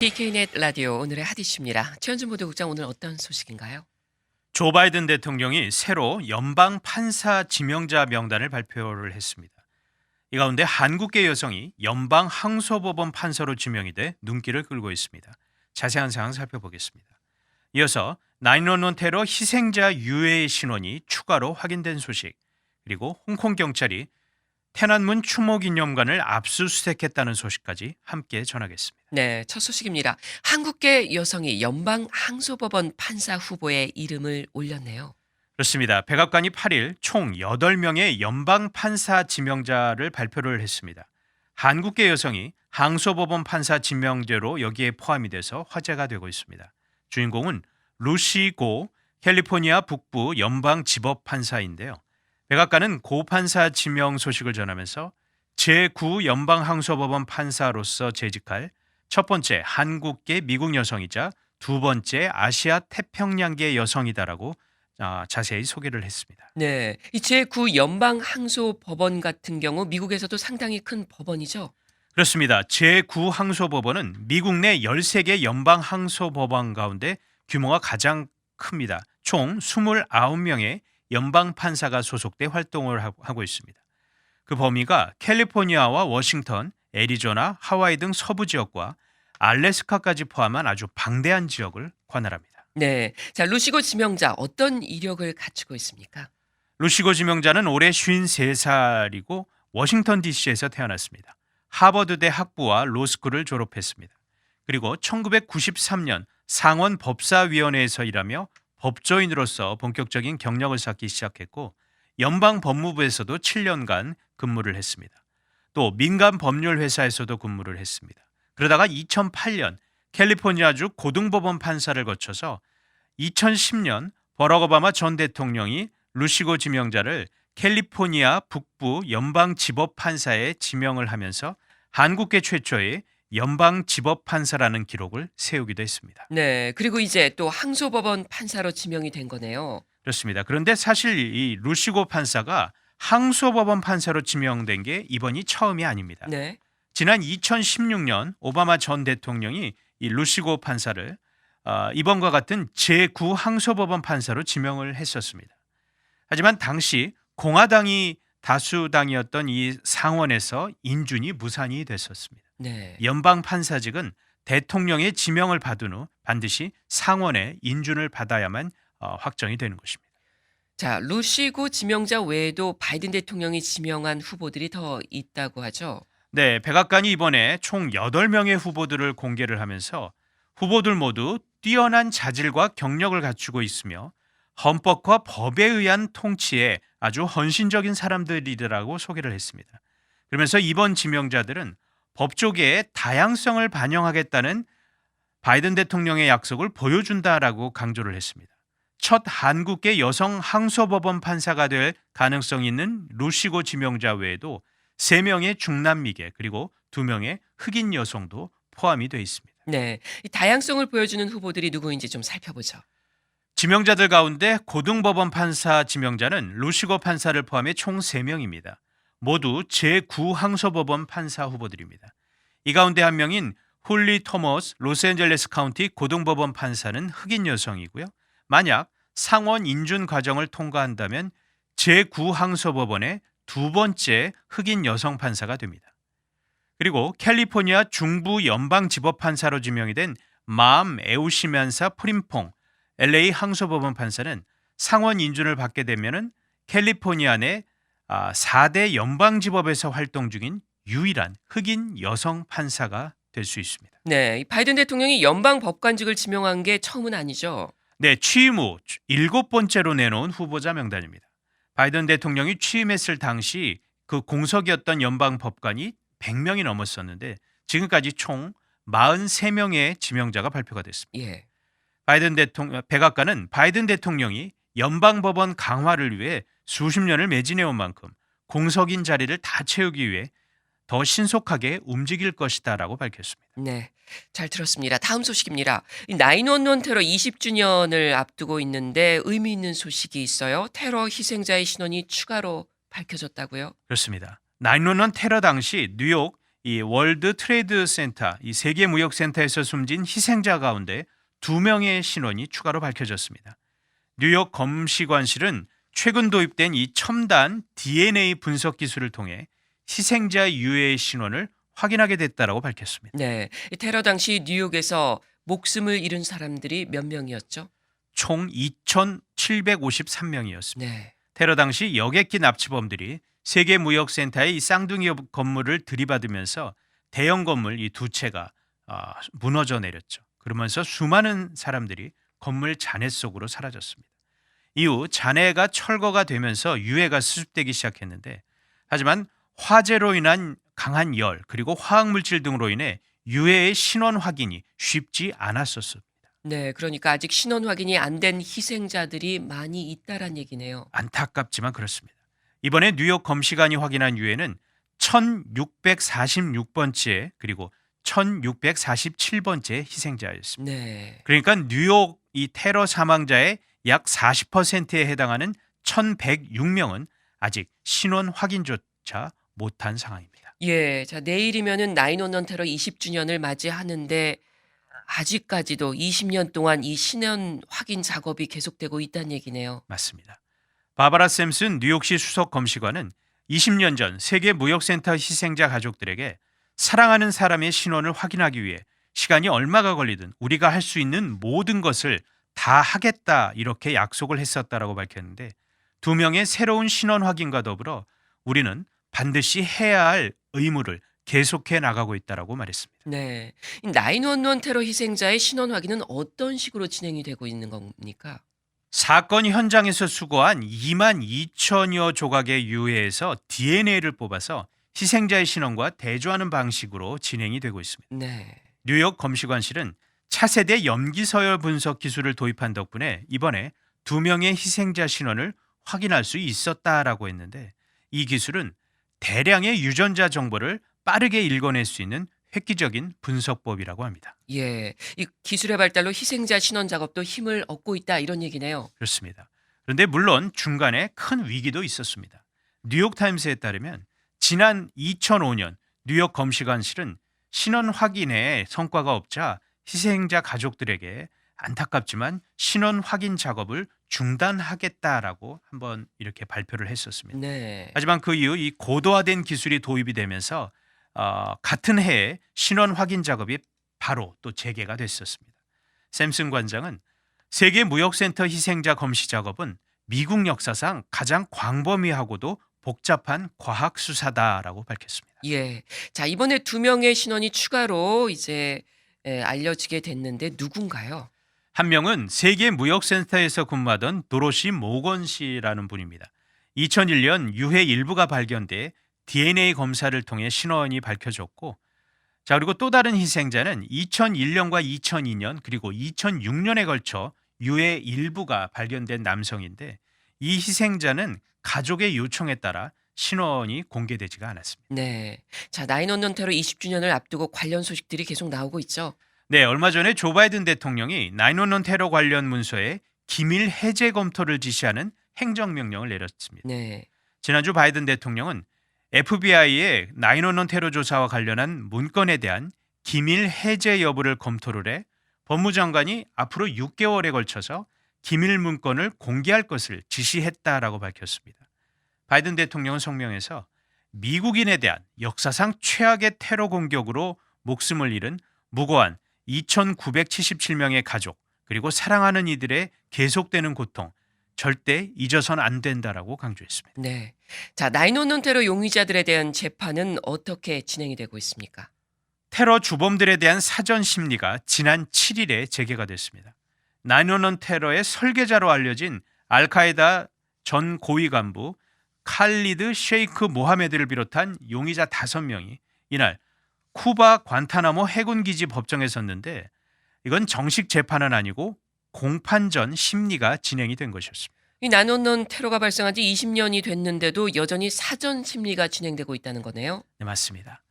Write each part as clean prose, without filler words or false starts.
BK넷 라디오 오늘의 핫이슈입니다. 최현준 보도국장 오늘 어떤 소식인가요? 조 바이든 대통령이 새로 연방 판사 지명자 명단을 발표를 했습니다. 이 가운데 한국계 여성이 연방 항소법원 판사로 지명이 돼 눈길을 끌고 있습니다. 자세한 사항 살펴보겠습니다. 이어서 911 테러 희생자 유해의 신원이 추가로 확인된 소식, 그리고 홍콩 경찰이天安문 추모 기념관을 압수수색했다는 소식까지 함께 전하겠습니다. 네, 첫 소식입니다. 한국계 여성이 연방 항소법원 판사 후보에 이름을 올렸네요. 그렇습니다. 백악관이 8일 총 8명의 연방 판사 지명자를 발표를 했습니다. 한국계 여성이 항소법원 판사 지명제로 여기에 포함이 돼서 화제가 되고 있습니다. 주인공은 루시 고 캘리포니아 북부 연방 지법 판사인데요. 백악관은 고 판사 지명 소식을 전하면서 제9 연방 항소법원 판사로서 재직할 첫 번째 한국계 미국 여성이자 두 번째 아시아 태평양계 여성이다라고 자세히 소개를 했습니다. 네, 이 제9 연방 항소법원 같은 경우 미국에서도 상당히 큰 법원이죠. 그렇습니다. 제9 항소법원은 미국 내 13개 연방 항소법원 가운데 규모가 가장 큽니다. 총 29명의 연방 판사가 소속돼 활동을 하고 있습니다. 그 범위가 캘리포니아와 워싱턴, 애리조나, 하와이 등 서부 지역과 알래스카까지 포함한 아주 방대한 지역을 관할합니다. 네, 자 루시고 지명자 어떤 이력을 갖추고 있습니까? 루시고 지명자는 올해 53살이고 워싱턴 DC에서 태어났습니다. 하버드대 학부와 로스쿨을 졸업했습니다. 그리고 1993년 상원 법사위원회에서 일하며 법조인으로서 본격적인 경력을 쌓기 시작했고 연방 법무부에서도 7년간 근무를 했습니다. 또 민간 법률 회사에서도 근무를 했습니다. 그러다가 2008년 캘리포니아주 고등법원 판사를 거쳐서 2010년 버럭 오바마 전 대통령이 루시고 지명자를 캘리포니아 북부 연방지법 판사에 지명을 하면서 한국계 최초의 연방지법 판사라는 기록을 세우기도 했습니다. 네, 그리고 이제 또 항소법원 판사로 지명이 된 거네요. 그렇습니다. 그런데 사실 이 루시고 판사가 항소법원 판사로 지명된 게 이번이 처음이 아닙니다. 네. 지난 2016년 오바마 전 대통령이 이 루시고 판사를 이번과 같은 제9 항소법원 판사로 지명을 했었습니다. 하지만 당시 공화당이 다수당이었던 이 상원에서 인준이 무산이 됐었습니다. 네. 연방 판사직은 대통령의 지명을 받은 후 반드시 상원의 인준을 받아야만 확정이 되는 것입니다. 자, 루시고 지명자 외에도 바이든 대통령이 지명한 후보들이 더 있다고 하죠. 네, 백악관이 이번에 총 8명의 후보들을 공개를 하면서 후보들 모두 뛰어난 자질과 경력을 갖추고 있으며 헌법과 법에 의한 통치에 아주 헌신적인 사람들이라고 소개를 했습니다. 그러면서 이번 지명자들은 법조계의 다양성을 반영하겠다는 바이든 대통령의 약속을 보여준다라고 강조를 했습니다. 첫 한국계 여성 항소법원 판사가 될 가능성이 있는 루시고 지명자 외에도 3명의 중남미계 그리고 2명의 흑인 여성도 포함이 되어 있습니다. 네, 이 다양성을 보여주는 후보들이 누구인지 좀 살펴보죠. 지명자들 가운데 고등법원 판사 지명자는 루시고 판사를 포함해 총 3명입니다. 모두 제9 항소법원 판사 후보들입니다. 이 가운데 한 명인 홀리 토머스 로스앤젤레스 카운티 고등법원 판사는 흑인 여성이고요. 만약 상원 인준 과정을 통과한다면 제9 항소법원의 두 번째 흑인 여성 판사가 됩니다. 그리고 캘리포니아 중부 연방지법 판사로 지명이 된 마암 에우시면사 프림퐁 LA 항소법원 판사는 상원 인준을 받게 되면은 캘리포니아 내 4대 연방지법에서 활동 중인 유일한 흑인 여성 판사가 될 수 있습니다. 네, 이 바이든 대통령이 연방 법관직을 지명한 게 처음은 아니죠. 네, 취임 후 7번째로 내놓은 후보자 명단입니다. 바이든 대통령이 취임했을 당시 그 공석이었던 연방 법관이 100명이 넘었었는데 지금까지 총 43명의 지명자가 발표가 됐습니다. 예. 백악관은 바이든 대통령이 연방법원 강화를 위해 수십 년을 매진해온 만큼 공석인 자리를 다 채우기 위해 더 신속하게 움직일 것이다라고 밝혔습니다. 네, 잘 들었습니다. 다음 소식입니다. 이 911 테러 20주년을 앞두고 있는데 의미 있는 소식이 있어요. 테러 희생자의 신원이 추가로 밝혀졌다고요? 그렇습니다. 911 테러 당시 뉴욕 이 월드 트레이드 센터, 이 세계 무역 센터에서 숨진 희생자 가운데 2명의 신원이 추가로 밝혀졌습니다. 뉴욕 검시관실은 최근 도입된 이 첨단 DNA 분석 기술을 통해 희생자 유해의 신원을 확인하게 됐다라고 밝혔습니다. 네. 이 테러 당시 뉴욕에서 목숨을 잃은 사람들이 몇 명이었죠? 총 2,753명이었습니다. 네. 테러 당시 여객기 납치범들이 세계무역센터의 이 쌍둥이 건물을 들이받으면서 대형 건물 이 두 채가 무너져 내렸죠. 그러면서 수많은 사람들이 건물 잔해 속으로 사라졌습니다. 이후 잔해가 철거가 되면서 유해가 수습되기 시작했는데, 하지만 화재로 인한 강한 열 그리고 화학물질 등으로 인해 유해의 신원 확인이 쉽지 않았었습니다. 네. 그러니까 아직 신원 확인이 안 된 희생자들이 많이 있다란 얘기네요. 안타깝지만 그렇습니다. 이번에 뉴욕 검시관이 확인한 유해는 1646번째 그리고 1647번째 희생자였습니다. 네. 그러니까 뉴욕 이 테러 사망자의 약 40%에 해당하는 1106명은 아직 신원 확인조차 못한 상황입니다. 예. 자, 내일이면은 9/11 테러 20주년을 맞이하는데 아직까지도 20년 동안 이 신원 확인 작업이 계속되고 있다는 얘기네요. 맞습니다. 바바라 샘슨 뉴욕시 수석 검시관은 20년 전 세계 무역센터 희생자 가족들에게 사랑하는 사람의 신원을 확인하기 위해 시간이 얼마가 걸리든 우리가 할 수 있는 모든 것을 다 하겠다 이렇게 약속을 했었다라고 밝혔는데, 2명의 새로운 신원 확인과 더불어 우리는 반드시 해야 할 의무를 계속해 나가고 있다라고 말했습니다. 네. 이 9/11 테러 희생자의 신원 확인은 어떤 식으로 진행이 되고 있는 겁니까? 사건 현장에서 수거한 2만 2천여 조각의 유해에서 DNA를 뽑아서 희생자의 신원과 대조하는 방식으로 진행이 되고 있습니다. 네. 뉴욕 검시관실은 차세대 염기서열 분석 기술을 도입한 덕분에 이번에 2명의 희생자 신원을 확인할 수 있었다라고 했는데, 이 기술은 대량의 유전자 정보를 빠르게 읽어낼 수 있는 획기적인 분석법이라고 합니다. 예. 이 기술의 발달로 희생자 신원 작업도 힘을 얻고 있다 이런 얘기네요. 그렇습니다. 그런데 물론 중간에 큰 위기도 있었습니다. 뉴욕타임스에 따르면 지난 2005년 뉴욕 검시관실은 신원 확인에 성과가 없자 희생자 가족들에게 안타깝지만 신원 확인 작업을 중단하겠다라고 한번 이렇게 발표를 했었습니다. 네. 하지만 그 이후 이 고도화된 기술이 도입이 되면서 같은 해에 신원 확인 작업이 바로 또 재개가 됐었습니다. 샘슨 관장은 세계 무역센터 희생자 검시 작업은 미국 역사상 가장 광범위하고도 복잡한 과학 수사다라고 밝혔습니다. 예. 자, 이번에 2명의 신원이 추가로 이제 알려지게 됐는데 누군가요? 한 명은 세계 무역센터에서 근무하던 도로시 모건 씨라는 분입니다. 2001년 유해 일부가 발견돼 DNA 검사를 통해 신원이 밝혀졌고, 자, 그리고 또 다른 희생자는 2001년과 2002년 그리고 2006년에 걸쳐 유해 일부가 발견된 남성인데, 이 희생자는 가족의 요청에 따라 신원이 공개되지가 않았습니다. 네. 자, 9/11 테러 20주년을 앞두고 관련 소식들이 계속 나오고 있죠. 네, 얼마 전에 조 바이든 대통령이 9/11 테러 관련 문서에 기밀 해제 검토를 지시하는 행정명령을 내렸습니다. 네. 지난주 바이든 대통령은 FBI의 9/11 테러 조사와 관련한 문건에 대한 기밀 해제 여부를 검토를 해 법무장관이 앞으로 6개월에 걸쳐서 기밀 문건을 공개할 것을 지시했다라고 밝혔습니다. 바이든 대통령은 성명에서 미국인에 대한 역사상 최악의 테러 공격으로 목숨을 잃은 무고한 2,977명의 가족 그리고 사랑하는 이들의 계속되는 고통 절대 잊어선 안 된다라고 강조했습니다. 네. 자, 9/11 테러 용의자들에 대한 재판은 어떻게 진행이 되고 있습니까? 테러 주범들에 대한 사전 심리가 지난 7일에 재개가 됐습니다. 9/11 테러의 설계자로 알려진 알카에다 전 고위 간부 칼리드 셰이크 모하메드를 비롯한 용의자 5명이 이날 쿠바 관타나모 해군기지 법정에 섰는데, 이건 정식 재판은 아니고 공판 전 심리가 진행이 된 것이었습니다. 이 9/11 테러가 발생한 지 20년이 됐는데도 여전히 사전 심리가 진행되고 있다는 거네요. 네, 맞습니다.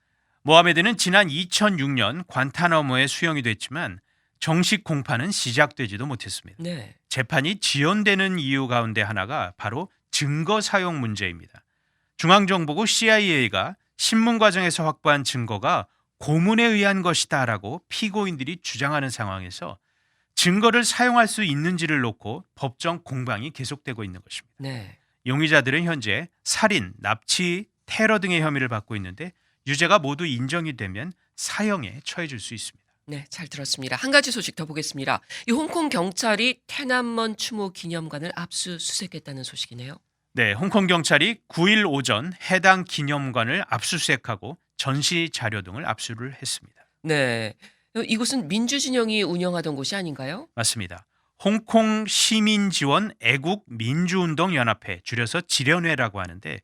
모하메드는 지난 2006년 관타나모에 수용이 됐지만 정식 공판은 시작되지도 못했습니다. 네. 재판이 지연되는 이유 가운데 하나가 바로 증거 사용 문제입니다. 중앙정보국 CIA가 신문 과정에서 확보한 증거가 고문에 의한 것이다라고 피고인들이 주장하는 상황에서 증거를 사용할 수 있는지를 놓고 법정 공방이 계속되고 있는 것입니다. 네. 용의자들은 현재 살인, 납치, 테러 등의 혐의를 받고 있는데 유죄가 모두 인정이 되면 사형에 처해질 수 있습니다. 네, 잘 들었습니다. 한 가지 소식 더 보겠습니다. 이 홍콩 경찰이 테난먼 추모 기념관을 압수수색했다는 소식이네요. 네, 홍콩 경찰이 9일 오전 해당 기념관을 압수수색하고 전시 자료 등을 압수를 했습니다. 네. 이곳은 민주진영이 운영하던 곳이 아닌가요? 맞습니다. 홍콩 시민지원 애국 민주운동연합회, 줄여서 지련회라고 하는데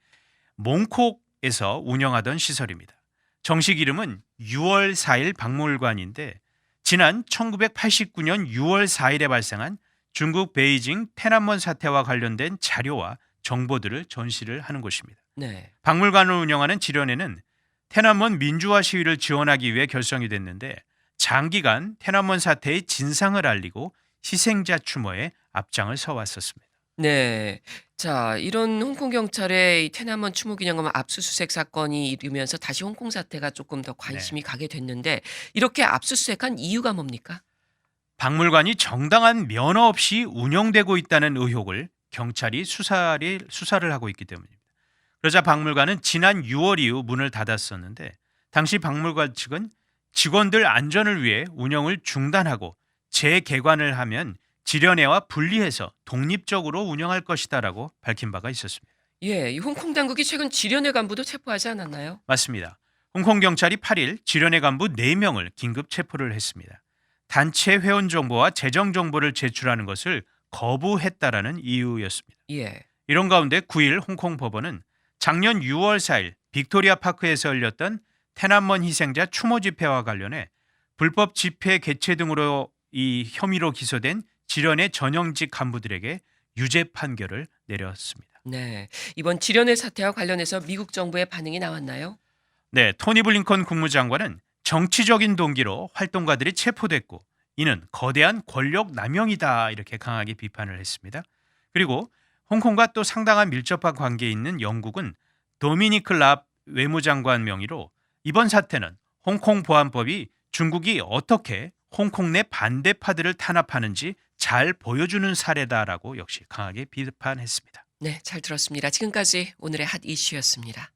몽콕에서 운영하던 시설입니다. 정식 이름은 6월 4일 박물관인데 지난 1989년 6월 4일에 발생한 중국 베이징天安門 사태와 관련된 자료와 정보들을 전시를 하는 곳입니다. 네. 박물관을 운영하는 지련회는天安門 민주화 시위를 지원하기 위해 결성이 됐는데 장기간天安門 사태의 진상을 알리고 희생자 추모에 앞장을 서왔었습니다. 네. 자, 이런 홍콩 경찰의 이天安門 추모 기념관 압수수색 사건이 일으면서 다시 홍콩 사태가 조금 더 관심이 가게 됐는데 이렇게 압수수색한 이유가 뭡니까? 박물관이 정당한 면허 없이 운영되고 있다는 의혹을 경찰이 수사를 하고 있기 때문입니다. 그러자 박물관은 지난 6월 이후 문을 닫았었는데 당시 박물관 측은 직원들 안전을 위해 운영을 중단하고 재개관을 하면 지련회와 분리해서 독립적으로 운영할 것이다라고 밝힌 바가 있었습니다. 예, 이 홍콩 당국이 최근 지련회 간부도 체포하지 않았나요? 맞습니다. 홍콩 경찰이 8일 지련회 간부 4명을 긴급 체포를 했습니다. 단체 회원 정보와 재정 정보를 제출하는 것을 거부했다라는 이유였습니다. 예. 이런 가운데 9일 홍콩 법원은 작년 6월 4일 빅토리아 파크에서 열렸던天安門 희생자 추모 집회와 관련해 불법 집회 개최 등으로 이 혐의로 기소된 지련회 전형직 간부들에게 유죄 판결을 내렸습니다. 네. 이번 지련회 사태와 관련해서 미국 정부의 반응이 나왔나요? 네, 토니 블링컨 국무장관은 정치적인 동기로 활동가들이 체포됐고 이는 거대한 권력 남용이다 이렇게 강하게 비판을 했습니다. 그리고 홍콩과 또 상당한 밀접한 관계에 있는 영국은 도미니크 랍 외무장관 명의로 이번 사태는 홍콩 보안법이 중국이 어떻게 홍콩 내 반대파들을 탄압하는지 잘 보여주는 사례다라고 역시 강하게 비판했습니다. 네, 잘 들었습니다. 지금까지 오늘의 핫 이슈였습니다.